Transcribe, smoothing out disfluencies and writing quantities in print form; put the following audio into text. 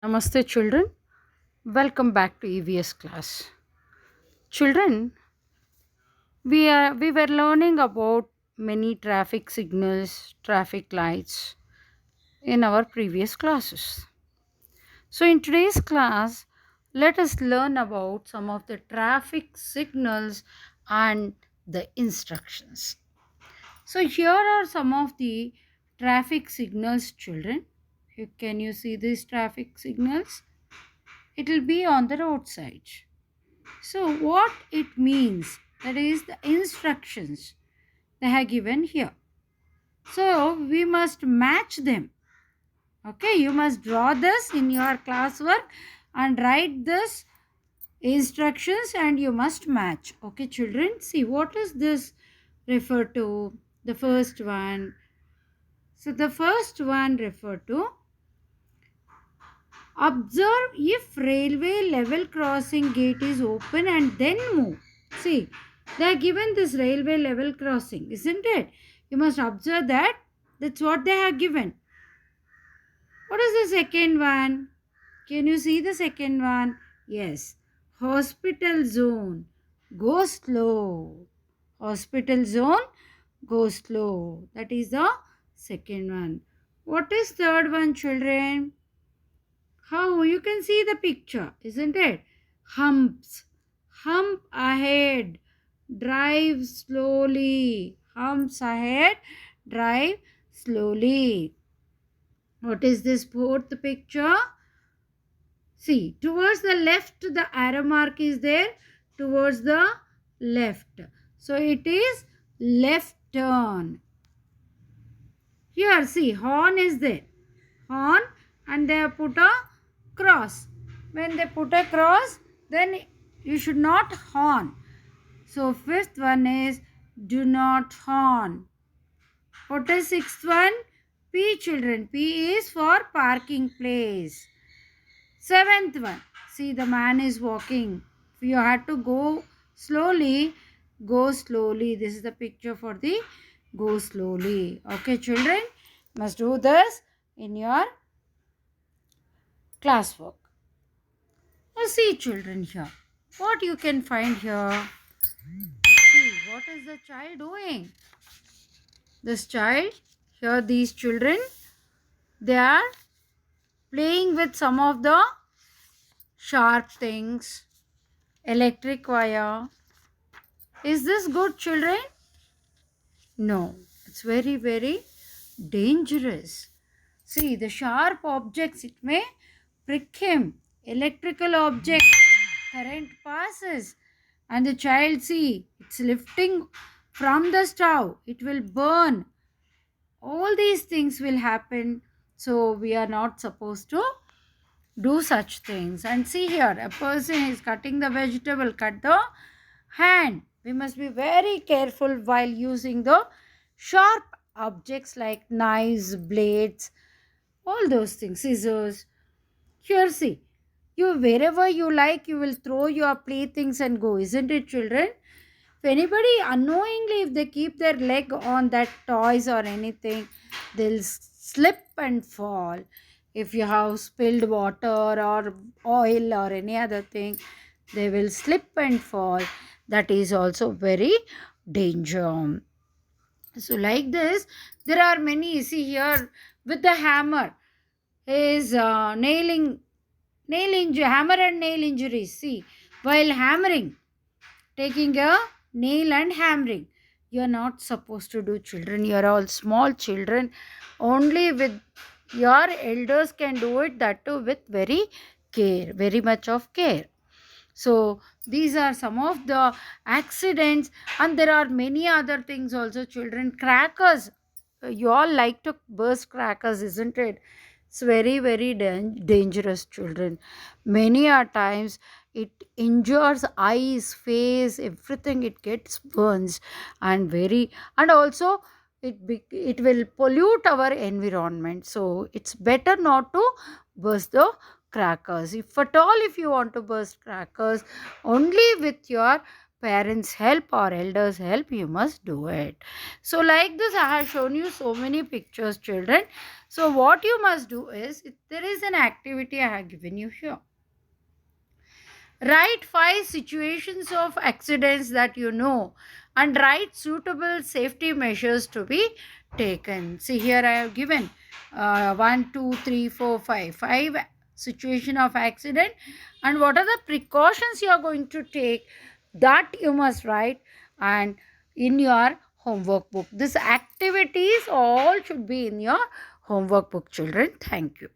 Namaste, children. Welcome back to EVS class. Children, we were learning about many traffic signals, traffic lights in our previous classes. So, in today's class, let us learn about some of the traffic signals and the instructions. So, here are some of the traffic signals, children. Can you see these traffic signals? It will be on the roadside. So, what it means, that is the instructions they have given here. So, we must match them. Okay, you must draw this in your classwork and write this instructions and you must match. Okay, children, see what is this refer to? The first one. So, the first one refer to observe if railway level crossing gate is open and then move. See, they are given this railway level crossing, isn't it? You must observe that. That's what they have given. What is the second one? Can you see the second one? Yes. Hospital zone. Go slow. Hospital zone. Go slow. That is the second one. What is third one, children? How you can see the picture, isn't it? Humps. Hump ahead. Drive slowly. Humps ahead. Drive slowly. What is this fourth picture? See, towards the left, the arrow mark is there. Towards the left. So it is left turn. Here, see, horn is there. Horn, and they have put a cross. When they put a cross, then you should not horn. So fifth one is do not horn. What is sixth one? P, children. P is for parking place. Seventh one. See, the man is walking. If you had to go slowly, go slowly. This is the picture for the go slowly. Okay, children, must do this in your classwork. Now see, children, here. What you can find here? See, what is the child doing? This child, here these children, they are playing with some of the sharp things, electric wire. Is this good, children? No, it's very, very dangerous. See, the sharp objects, it may prick him. Electrical object, current passes, and the child, see, it's lifting from the stove. It will burn. All these things will happen. So, we are not supposed to do such things. And see here, a person is cutting the vegetable, cut the hand. We must be very careful while using the sharp objects like knives, blades, all those things, scissors. Here, see, you wherever you like, you will throw your playthings and go, isn't it, children? If anybody unknowingly, if they keep their leg on that toys or anything, they'll slip and fall. If you have spilled water or oil or any other thing, they will slip and fall. That is also very danger. So like this, there are many. You see here with the hammer is hammer and nail injuries. See, while hammering, taking a nail and hammering, you are not supposed to do, children. You are all small children. Only with your elders can do it, that too with very care, very much of care. So these are some of the accidents, and there are many other things also, children. Crackers, you all like to burst crackers, isn't it? It's very, very dangerous, children. Many a times it injures eyes, face, everything. It gets burns, and very, and also it will pollute our environment. So it's better not to burst the crackers. If at all, if you want to burst crackers, only with your parents help or elders help, you must do it. So like this, I have shown you so many pictures, children. So what you must do is, there is an activity I have given you here. Write 5 situations of accidents that you know and write suitable safety measures to be taken. See, here I have given 1, 2, 3, 4, 5. 5 situation of accident, and what are the precautions you are going to take, that you must write and in your homework book. These activities all should be in your homework book, children. Thank you.